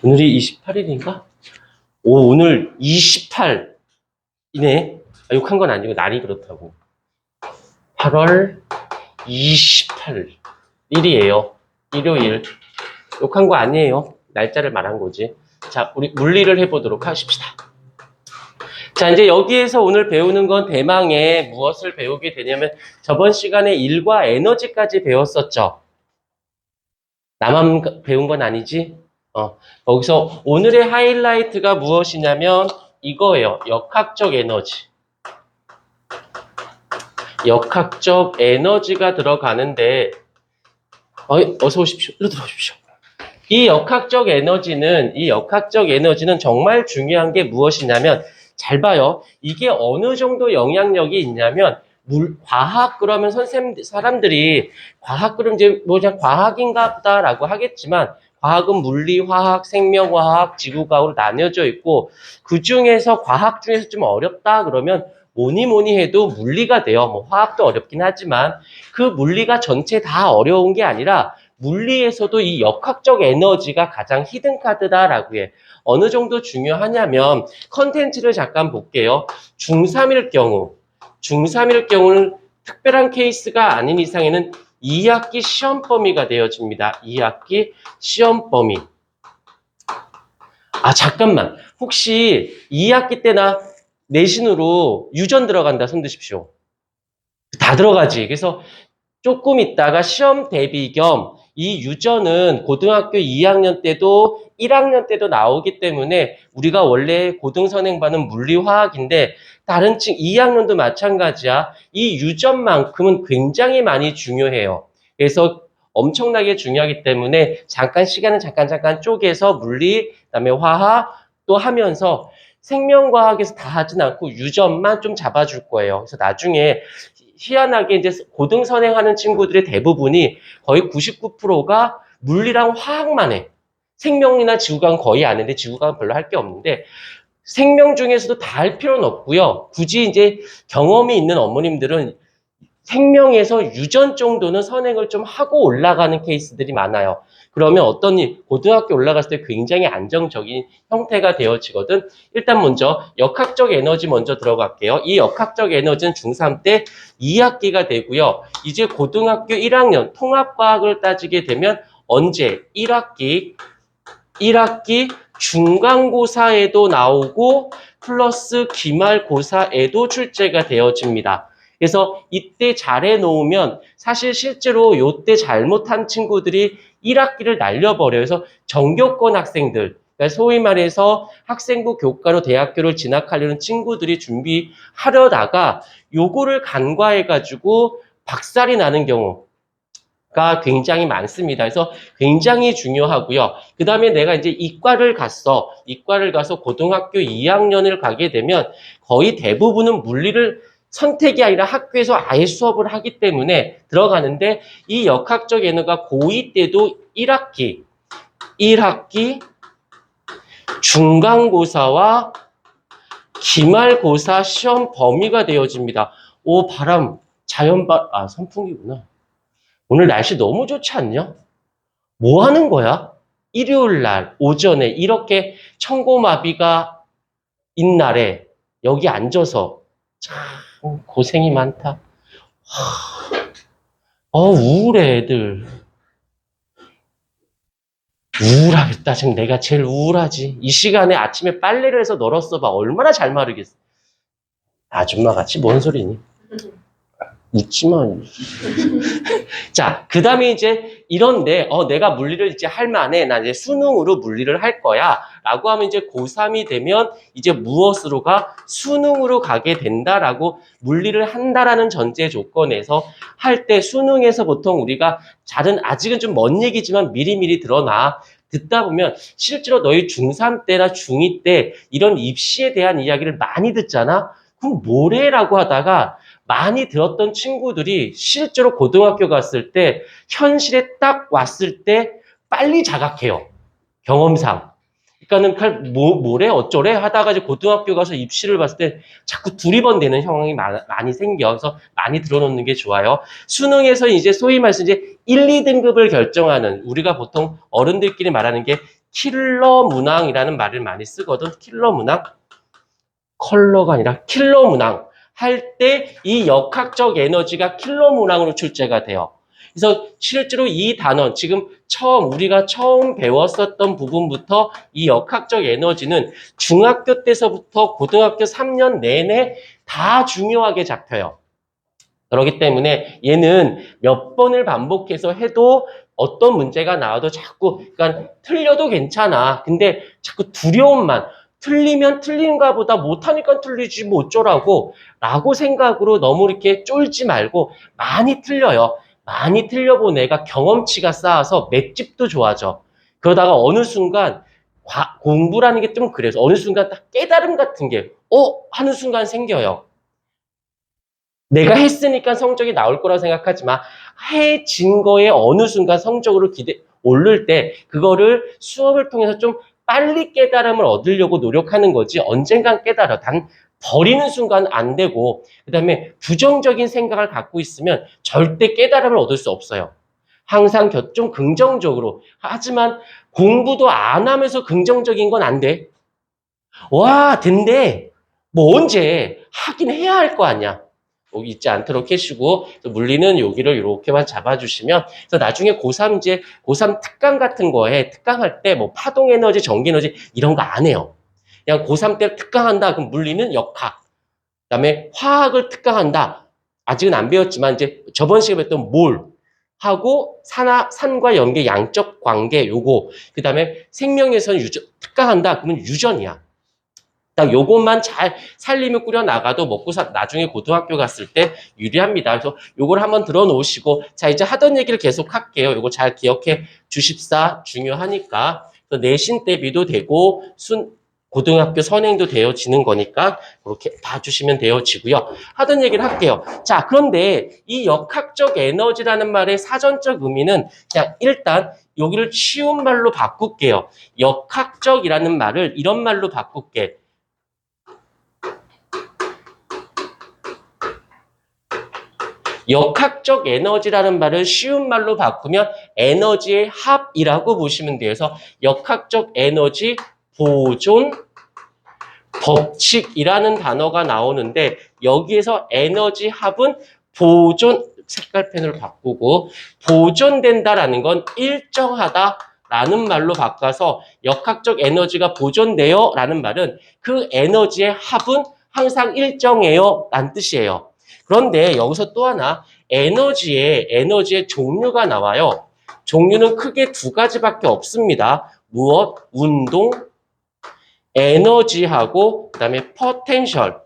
오늘이 28일인가? 오, 오늘 28이네. 아, 욕한 건 아니고 날이 그렇다고. 8월 28일이에요. 일요일. 욕한 거 아니에요. 날짜를 말한 거지. 자, 우리 물리를 해보도록 하십시다. 자, 이제 여기에서 오늘 배우는 건 대망의 무엇을 배우게 되냐면 저번 시간에 일과 에너지까지 배웠었죠. 나만 배운 건 아니지? 거기서 오늘의 하이라이트가 무엇이냐면 이거예요. 역학적 에너지. 역학적 에너지가 들어가는데 어서 오십시오. 일로 들어오십시오. 이 역학적 에너지는 정말 중요한 게 무엇이냐면 잘 봐요. 이게 어느 정도 영향력이 있냐면 과학 그러면 사람들이 과학 그럼 이제 그냥 과학인가 보다라고 하겠지만 과학은 물리, 화학, 생명화학, 지구과학으로 나뉘어져 있고 그 중에서 과학 중에서 좀 어렵다 그러면 뭐니 해도 물리가 돼요. 뭐 화학도 어렵긴 하지만 그 물리가 전체 다 어려운 게 아니라 물리에서도 이 역학적 에너지가 가장 히든 카드다라고 해. 어느 정도 중요하냐면 컨텐츠를 잠깐 볼게요. 중3일 경우는 특별한 케이스가 아닌 이상에는 2학기 시험 범위가 되어집니다. 2학기 시험 범위. 아, 잠깐만. 혹시 2학기 때나 내신으로 유전 들어간다 손 드십시오. 다 들어가지. 그래서 조금 있다가 시험 대비 겸 이 유전은 고등학교 2학년 때도 1학년 때도 나오기 때문에 우리가 원래 고등선행반은 물리화학인데 다른 2학년도 마찬가지야. 이 유전만큼은 굉장히 많이 중요해요. 그래서 엄청나게 중요하기 때문에 시간을 잠깐 쪼개서 물리, 그다음에 화학 또 하면서 생명과학에서 다 하진 않고 유전만 좀 잡아줄 거예요. 그래서 나중에 희한하게 이제 고등 선행하는 친구들의 대부분이 거의 99%가 물리랑 화학만 해. 생명이나 지구과학은 거의 안 했는데 지구과학은 별로 할 게 없는데 생명 중에서도 다 할 필요는 없고요. 굳이 이제 경험이 있는 어머님들은 생명에서 유전 정도는 선행을 좀 하고 올라가는 케이스들이 많아요. 그러면 어떤 고등학교 올라갔을 때 굉장히 안정적인 형태가 되어지거든. 일단 먼저 역학적 에너지 먼저 들어갈게요. 이 역학적 에너지는 중3 때 2학기가 되고요. 이제 고등학교 1학년 통합과학을 따지게 되면 언제? 1학기 중간고사에도 나오고 플러스 기말고사에도 출제가 되어집니다. 그래서 이때 잘해 놓으면 사실 실제로 이때 잘못한 친구들이 1학기를 날려버려요. 그래서 전교권 학생들, 그러니까 소위 말해서 학생부 교과로 대학교를 진학하려는 친구들이 준비하려다가 요거를 간과해가지고 박살이 나는 경우가 굉장히 많습니다. 그래서 굉장히 중요하고요. 그 다음에 내가 이제 이과를 가서 고등학교 2학년을 가게 되면 거의 대부분은 물리를 선택이 아니라 학교에서 아예 수업을 하기 때문에 들어가는데 이 역학적 에너지가 고2 때도 1학기 중간고사와 기말고사 시험 범위가 되어집니다. 오, 바람, 선풍기구나. 오늘 날씨 너무 좋지 않냐? 뭐 하는 거야? 일요일 날 오전에 이렇게 천고마비가 인 날에 여기 앉아서 참 고생이 많다. 우울해 애들. 우울하겠다. 지금 내가 제일 우울하지. 이 시간에 아침에 빨래를 해서 널었어 봐. 얼마나 잘 마르겠어. 아줌마 같이 뭔 소리니? 웃지 마. 자, 그 다음에 이제 이런데, 내가 물리를 이제 할 만해. 나 이제 수능으로 물리를 할 거야. 라고 하면 이제 고3이 되면 이제 무엇으로 가? 수능으로 가게 된다라고 물리를 한다라는 전제 조건에서 할 때 수능에서 보통 우리가 아직은 좀 먼 얘기지만 미리미리 드러나. 듣다 보면 실제로 너희 중3 때나 중2 때 이런 입시에 대한 이야기를 많이 듣잖아? 그럼 뭐래라고 하다가 많이 들었던 친구들이 실제로 고등학교 갔을 때 현실에 딱 왔을 때 빨리 자각해요. 경험상. 그러니까는 뭐래 어쩌래 하다가 이제 고등학교 가서 입시를 봤을 때 자꾸 두리번되는 상황이 많이 생겨. 그래서 많이 들어놓는 게 좋아요. 수능에서 이제 소위 말해서 이제 1, 2등급을 결정하는 우리가 보통 어른들끼리 말하는 게 킬러 문항이라는 말을 많이 쓰거든. 킬러 문항. 컬러가 아니라 킬러 문항 할 때 이 역학적 에너지가 킬러 문항으로 출제가 돼요. 그래서 실제로 이 단원 지금 우리가 처음 배웠었던 부분부터 이 역학적 에너지는 중학교 때서부터 고등학교 3년 내내 다 중요하게 잡혀요. 그렇기 때문에 얘는 몇 번을 반복해서 해도 어떤 문제가 나와도 자꾸 그러니까 틀려도 괜찮아. 근데 자꾸 두려움만 틀리면 틀린가 보다 못하니까 틀리지 뭐 어쩌라고 라고 생각으로 너무 이렇게 쫄지 말고 많이 틀려요. 많이 틀려본 애가 경험치가 쌓아서 맷집도 좋아져. 그러다가 어느 순간 공부라는 게 좀 그래서 어느 순간 딱 깨달음 같은 게 하는 순간 생겨요. 내가 했으니까 성적이 나올 거라고 생각하지만 해진 거에 어느 순간 성적으로 오를 때 그거를 수업을 통해서 좀 빨리 깨달음을 얻으려고 노력하는 거지 언젠간 깨달아. 단 버리는 순간 안 되고 그다음에 부정적인 생각을 갖고 있으면 절대 깨달음을 얻을 수 없어요. 항상 좀 긍정적으로. 하지만 공부도 안 하면서 긍정적인 건 안 돼. 와, 된대. 뭐 언제 하긴 해야 할 거 아니야. 여기 있지 않도록 해주고 물리는 여기를 이렇게만 잡아주시면 그래서 나중에 고3 이제 고3 특강 같은 거에 특강할 때 뭐 파동 에너지, 전기 에너지 이런 거 안 해요. 그냥 고3 때 특강한다. 그럼 물리는 역학. 그다음에 화학을 특강한다. 아직은 안 배웠지만 이제 저번 시간에 했던 몰 하고 산과 연계 양적 관계 요거. 그다음에 생명에서는 특강한다. 그러면 유전이야. 딱 요것만 잘 살림을 꾸려 나가도 나중에 고등학교 갔을 때 유리합니다. 그래서 요걸 한번 들어 놓으시고, 자, 이제 하던 얘기를 계속 할게요. 요거 잘 기억해 주십사. 중요하니까. 그래서 내신 대비도 되고, 고등학교 선행도 되어지는 거니까, 그렇게 봐주시면 되어지고요. 하던 얘기를 할게요. 자, 그런데 이 역학적 에너지라는 말의 사전적 의미는 그냥 일단 여기를 쉬운 말로 바꿀게요. 역학적이라는 말을 이런 말로 바꿀게. 역학적 에너지라는 말을 쉬운 말로 바꾸면 에너지의 합이라고 보시면 돼요. 그래서 역학적 에너지 보존 법칙이라는 단어가 나오는데 여기에서 에너지 합은 보존, 색깔펜으로 바꾸고 보존된다라는 건 일정하다라는 말로 바꿔서 역학적 에너지가 보존돼요 라는 말은 그 에너지의 합은 항상 일정해요 라는 뜻이에요. 그런데 여기서 또 하나 에너지의 종류가 나와요. 종류는 크게 두 가지밖에 없습니다. 무엇? 운동, 에너지하고 그다음에 포텐셜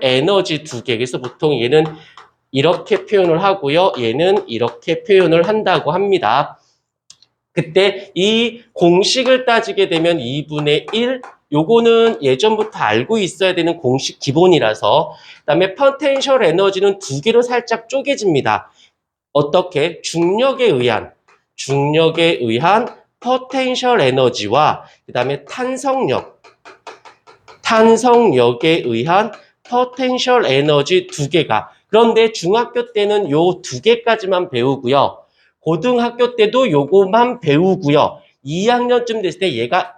에너지 두 개. 그래서 보통 얘는 이렇게 표현을 하고요. 얘는 이렇게 표현을 한다고 합니다. 그때 이 공식을 따지게 되면 2분의 1, 요거는 예전부터 알고 있어야 되는 공식 기본이라서 그다음에 포텐셜 에너지는 두 개로 살짝 쪼개집니다. 어떻게? 중력에 의한 포텐셜 에너지와 그다음에 탄성력에 의한 포텐셜 에너지 두 개가. 그런데 중학교 때는 요 두 개까지만 배우고요. 고등학교 때도 요거만 배우고요. 2학년쯤 됐을 때 얘가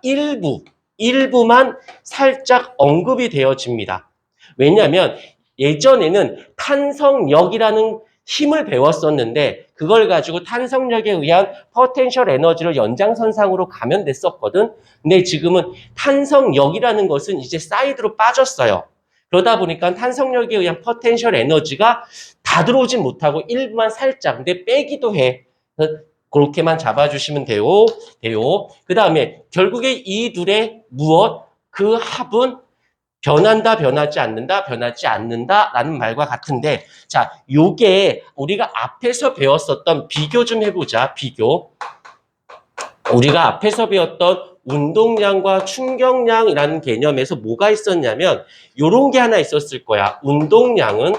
일부만 살짝 언급이 되어집니다. 왜냐하면 예전에는 탄성력이라는 힘을 배웠었는데 그걸 가지고 탄성력에 의한 포텐셜 에너지를 연장선상으로 가면 됐었거든. 근데 지금은 탄성력이라는 것은 이제 사이드로 빠졌어요. 그러다 보니까 탄성력에 의한 포텐셜 에너지가 다 들어오진 못하고 일부만 살짝 근데 빼기도 해. 그렇게만 잡아주시면 돼요. 그 다음에 결국에 이 둘의 그 합은 변한다, 변하지 않는다 라는 말과 같은데 자, 요게 우리가 앞에서 배웠었던 비교 좀 해보자. 비교. 우리가 앞에서 배웠던 운동량과 충격량이라는 개념에서 뭐가 있었냐면 요런 게 하나 있었을 거야. 운동량은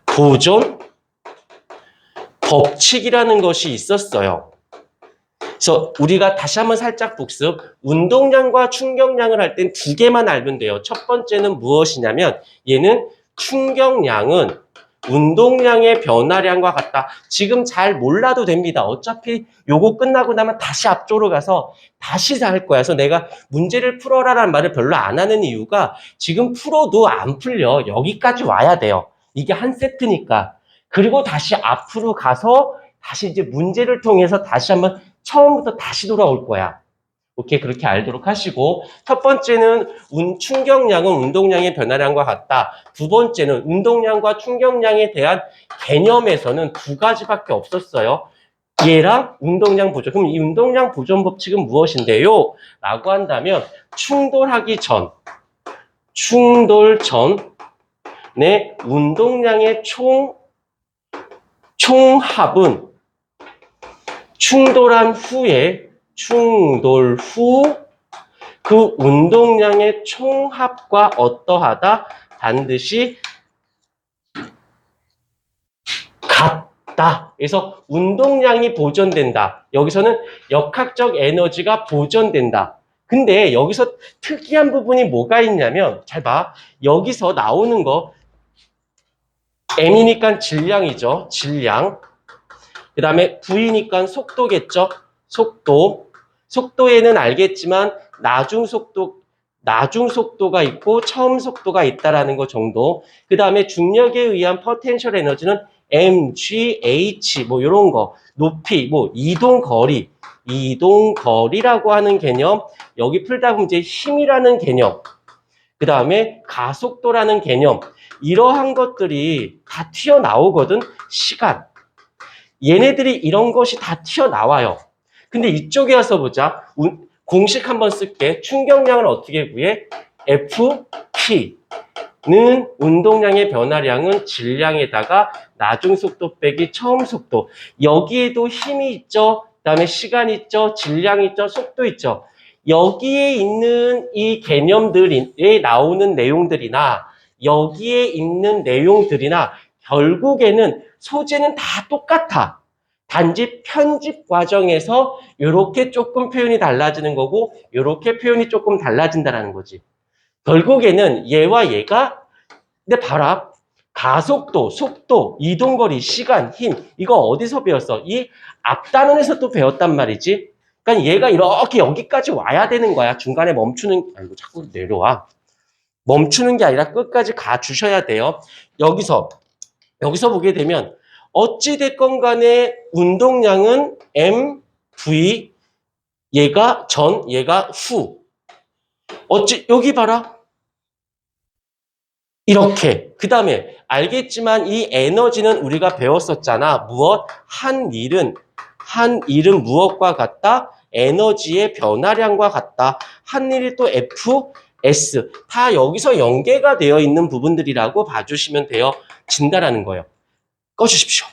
보존 법칙이라는 것이 있었어요. 그래서 우리가 다시 한번 살짝 복습. 운동량과 충격량을 할 땐 두 개만 알면 돼요. 첫 번째는 무엇이냐면 얘는 충격량은 운동량의 변화량과 같다. 지금 잘 몰라도 됩니다. 어차피 요거 끝나고 나면 다시 앞쪽으로 가서 다시 할 거야. 그래서 내가 문제를 풀어라라는 말을 별로 안 하는 이유가 지금 풀어도 안 풀려. 여기까지 와야 돼요. 이게 한 세트니까. 그리고 다시 앞으로 가서 다시 이제 문제를 통해서 다시 한번 처음부터 다시 돌아올 거야. 오케이, 그렇게 알도록 하시고, 첫 번째는 충격량은 운동량의 변화량과 같다. 두 번째는 운동량과 충격량에 대한 개념에서는 두 가지밖에 없었어요. 얘랑 운동량 보존. 그럼 이 운동량 보존 법칙은 무엇인데요? 라고 한다면 충돌 전의 운동량의 총합은 충돌 후 그 운동량의 총합과 어떠하다? 반드시 같다. 그래서 운동량이 보존된다. 여기서는 역학적 에너지가 보존된다. 근데 여기서 특이한 부분이 뭐가 있냐면 잘 봐. 여기서 나오는 거 M이니까 질량이죠. 질량. 그 다음에 V니까 속도겠죠. 속도에는 알겠지만 나중 속도가 있고 처음 속도가 있다라는 거 정도. 그 다음에 중력에 의한 포텐셜 에너지는 mgh 뭐 이런 거. 높이 뭐 이동거리라고 하는 개념. 여기 풀다 보면 이제 힘이라는 개념. 그 다음에 가속도라는 개념. 이러한 것들이 다 튀어나오거든. 시간. 얘네들이 이런 것이 다 튀어나와요. 근데 이쪽에 와서 보자. 공식 한번 쓸게. 충격량을 어떻게 구해? FP는 운동량의 변화량은 질량에다가 나중 속도 빼기 처음 속도. 여기에도 힘이 있죠. 그 다음에 시간 있죠. 질량 있죠. 속도 있죠. 여기에 있는 이 개념들에 나오는 내용들이나 여기에 있는 내용들이나 결국에는 소재는 다 똑같아. 단지 편집 과정에서 이렇게 조금 표현이 달라지는 거고 이렇게 표현이 조금 달라진다는 거지. 결국에는 얘와 얘가 근데 봐라. 가속도, 속도, 이동거리, 시간, 힘 이거 어디서 배웠어? 이 앞단원에서 또 배웠단 말이지. 그러니까 얘가 이렇게 여기까지 와야 되는 거야. 중간에 아이고 자꾸 내려와. 멈추는 게 아니라 끝까지 가주셔야 돼요. 여기서 보게 되면 어찌됐건 간에 운동량은 MV 얘가 전, 얘가 후. 여기 봐라. 이렇게. 그 다음에 알겠지만 이 에너지는 우리가 배웠었잖아. 무엇? 한 일은 무엇과 같다? 에너지의 변화량과 같다. 한 일이 또 F, S. 다 여기서 연계가 되어 있는 부분들이라고 봐주시면 되어진다라는 거예요. 꺼주십시오.